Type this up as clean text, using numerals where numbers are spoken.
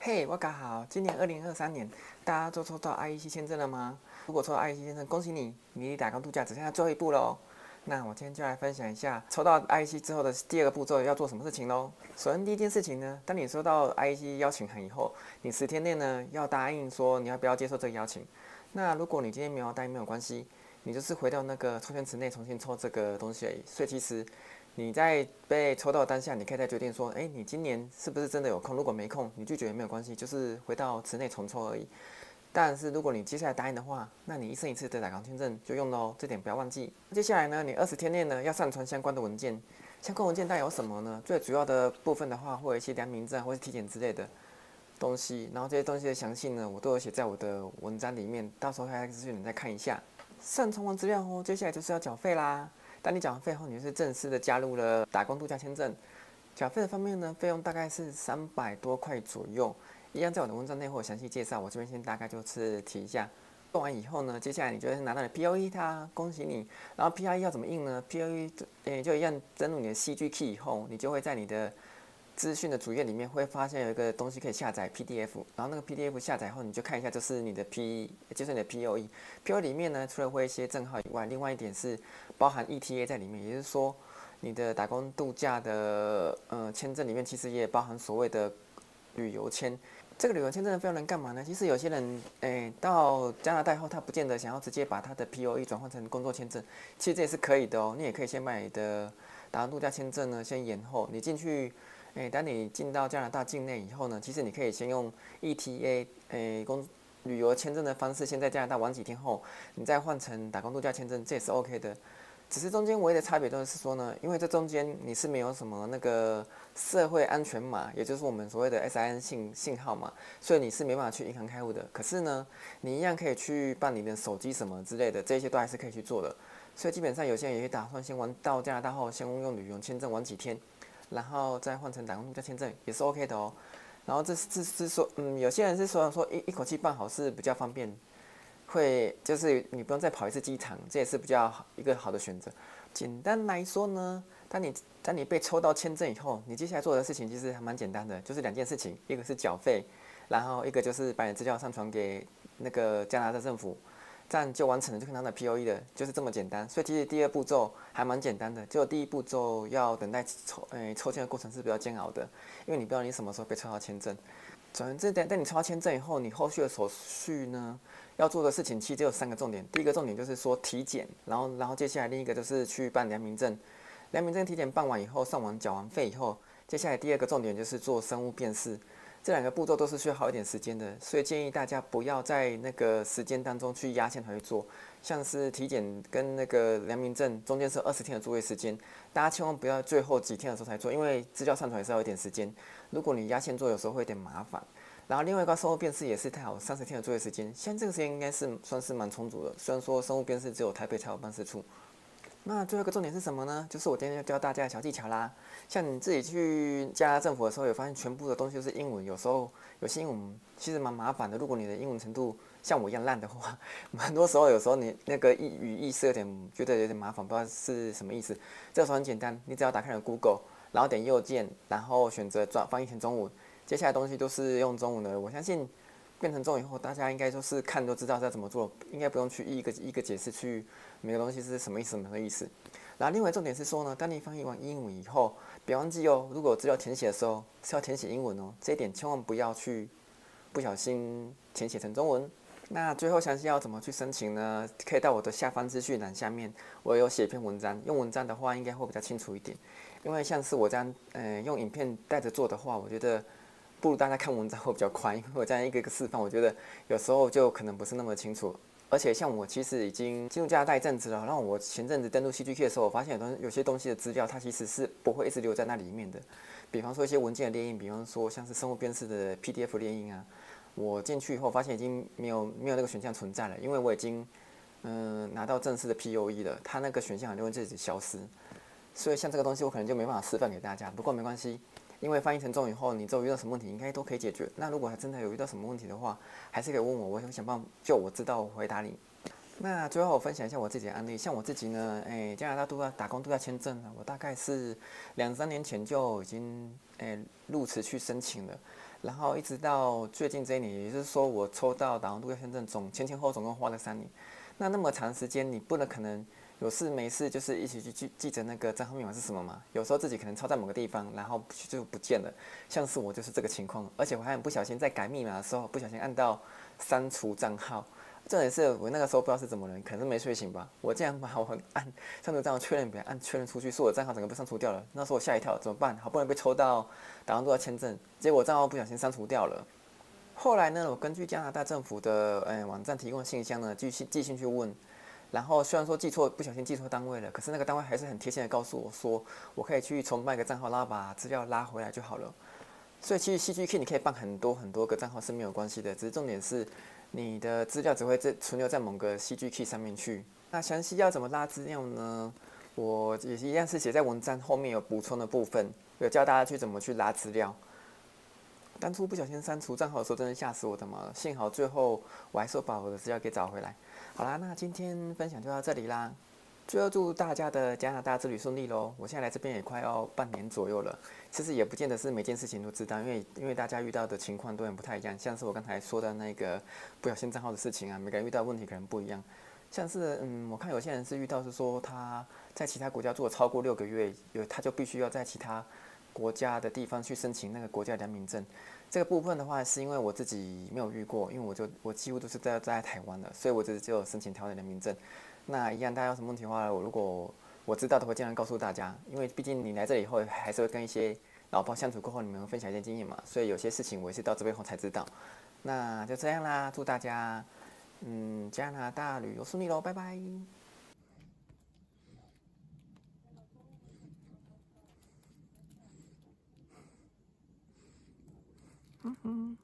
嘿，我搞好，今年2023年，大家都抽到 IEC 签证了吗？如果抽到 IEC 签证，恭喜你，你离打工度假只剩下最后一步喽。那我今天就来分享一下抽到 IEC 之后的第二个步骤要做什么事情喽。首先第一件事情呢，当你收到 IEC 邀请函以后，你10天内呢要答应说你要不要接受这个邀请。那如果你今天没有答应没有关系，你就是回到那个抽签池内重新抽这个东西而已。所以其实你在被抽到当下，你可以再决定说，哎，你今年是不是真的有空？如果没空，你拒绝也没有关系，就是回到池内重抽而已。但是如果你接下来答应的话，那你一生一次的打工签证就用喽，这点不要忘记。接下来呢，你20天内呢要上传相关的文件，相关文件带有什么呢？最主要的部分的话，会有一些良民证或是体检之类的东西，然后这些东西的详细呢，我都有写在我的文章里面，到时候还有资讯你再看一下。上传完资料后，接下来就是要缴费啦。当你缴完费后，你就是正式的加入了打工度假签证。缴费的方面呢，费用大概是300多块左右，一样在我的文章内会有详细介绍，我这边先大概就是提一下。做完以后呢，接下来你就会拿到你 POE 它，恭喜你。然后 PIE 要怎么印呢？POE 就一样登录你的 CG Key 以后，你就会在你的资讯的主页里面会发现有一个东西可以下载 PDF，然后那个 PDF 下载后，你就看一下，就是你的 就是你的 POE。POE 里面呢，除了会一些证号以外，另外一点是包含 ETA 在里面，也就是说，你的打工度假的签证里面其实也包含所谓的旅游签。这个旅游签证的费用能干嘛呢？其实有些人到加拿大后，他不见得想要直接把他的 POE 转换成工作签证，其实这也是可以的哦。你也可以先把你的打工度假签证呢先延后，你进去。当你进到加拿大境内以后呢，其实你可以先用 ETA 旅游签证的方式，先在加拿大玩几天后，你再换成打工度假签证，这也是 OK 的。只是中间唯一的差别就是说呢，因为这中间你是没有什么那个社会安全码，也就是我们所谓的 SIN 信号嘛，所以你是没办法去银行开户的。可是呢，你一样可以去办你的手机什么之类的，这些都还是可以去做的。所以基本上有些人也打算先玩到加拿大后，先用旅游签证玩几天。然后再换成打工度假签证也是 OK 的哦。然后这是说，有些人是说一口气办好是比较方便，会就是你不用再跑一次机场，这也是比较一个好的选择。简单来说呢，当你被抽到签证以后，你接下来做的事情其实还蛮简单的，就是2件事情，一个是缴费，然后一个就是把你的资料上传给那个加拿大政府。这样就完成了，就可以拿到 POE 的，就是这么简单。所以其实第二步骤还蛮简单的，就第一步骤要等待抽签的过程是比较煎熬的，因为你不知道你什么时候被抽到签证。总之，等你抽到签证以后，你后续的手续呢，要做的事情其实只有3个重点。第一个重点就是说体检，然后接下来另一个就是去办良民证。良民证体检办完以后，上网缴完费以后，接下来第2个重点就是做生物辨识。这2个步骤都是需要耗一点时间的，所以建议大家不要在那个时间当中去压线才去做。像是体检跟那个良民证中间是20天的作业时间，大家千万不要最后几天的时候才做，因为资料上传也是要一点时间。如果你压线做，有时候会有点麻烦。然后另外一个生物辨识也是太好30天的作业时间，现在这个时间应该是算是蛮充足的。虽然说生物辨识只有台北才有办事处。那最后一个重点是什么呢？就是我今天要教大家的小技巧啦。像你自己去加拿大政府的时候，有发现全部的东西都是英文，有时候有些英文其实蛮麻烦的。如果你的英文程度像我一样烂的话，很多时候有时候你那个语义是觉得有点麻烦，不知道是什么意思。这个时候很简单，你只要打开了 Google，然后点右键，然后选择翻译成中文，接下来东西都是用中文的。我相信变成中文以后，大家应该就是看都知道要怎么做，应该不用去一个一个解释去每个东西是什么意思什么意思。然后另外重点是说呢，当你翻译完英文以后，别忘记哦，如果资料填写的时候是要填写英文哦，这一点千万不要去不小心填写成中文。那最后详细要怎么去申请呢？可以到我的下方资讯栏下面，我有写一篇文章。用文章的话应该会比较清楚一点，因为像是我这样用影片带着做的话，我觉得不如大家看文章会比较快，因为我这样一个一个示范，我觉得有时候就可能不是那么清楚。而且像我其实已经进入加拿大一阵子了，然后我前阵子登录 CGK 的时候，我发现有些东西的资料它其实是不会一直留在那里面的。比方说一些文件的列印，比方说像是生物辨识的 PDF 列印啊，我进去以后发现已经没有那个选项存在了，因为我已经拿到正式的 POE 了，它那个选项就会自己消失。所以像这个东西我可能就没办法示范给大家，不过没关系。因为翻译成中文以后，你之后遇到什么问题，应该都可以解决。那如果还真的有遇到什么问题的话，还是可以问我，我会想办法就我知道回答你。那最后我分享一下我自己的案例，像我自己呢，加拿大打工度假签证呢，我大概是2、3年前就已经入池去申请了，然后一直到最近这一年，也就是说我抽到打工度假签证前后总共花了3年。那么长时间，你不能可能有事没事就是一起去记着那个账号密码是什么嘛？有时候自己可能抄在某个地方，然后就不见了。像是我就是这个情况，而且我还很不小心在改密码的时候不小心按到删除账号。这也是我那个时候不知道是怎么了，可能是没睡醒吧。我竟然把我按删除账号确认别按确认出去，说我账号整个被删除掉了。那时候我吓一跳，怎么办？好不容易被抽到打工度假签证，结果账号不小心删除掉了。后来呢，我根据加拿大政府的网站提供的信箱呢，寄信去问。然后虽然说不小心记错单位了，可是那个单位还是很贴心的告诉我说，我可以去重办一个账号，然后把资料拉回来就好了。所以其实戏剧 Key 你可以办很多个账号是没有关系的，只是重点是你的资料只会存留在某个戏剧 Key 上面去。那详细要怎么拉资料呢？我也一样是写在文章后面有补充的部分，有教大家去怎么去拉资料。当初不小心删除账号的时候，真的吓死我的嘛！幸好最后我还是把我的资料给找回来。好啦，那今天分享就到这里啦。最后祝大家的加拿大之旅顺利咯！我现在来这边也快要半年左右了，其实也不见得是每件事情都知道，因为大家遇到的情况都很不太一样。像是我刚才说的那个不小心账号的事情啊，每个人遇到的问题可能不一样。像是我看有些人是遇到是说他在其他国家做超过6个月，他就必须要在其他国家的地方去申请那个国家良民证。这个部分的话，是因为我自己没有遇过，因为我几乎都是在台湾的，所以我只有申请台湾的良民证。那一样，大家有什么问题的话，如果我知道的会尽量告诉大家，因为毕竟你来这里以后还是会跟一些老饕相处过后，你们会分享一些经验嘛，所以有些事情我也是到这边后才知道。那就这样啦，祝大家加拿大旅游顺利喽，拜拜。嗯哼。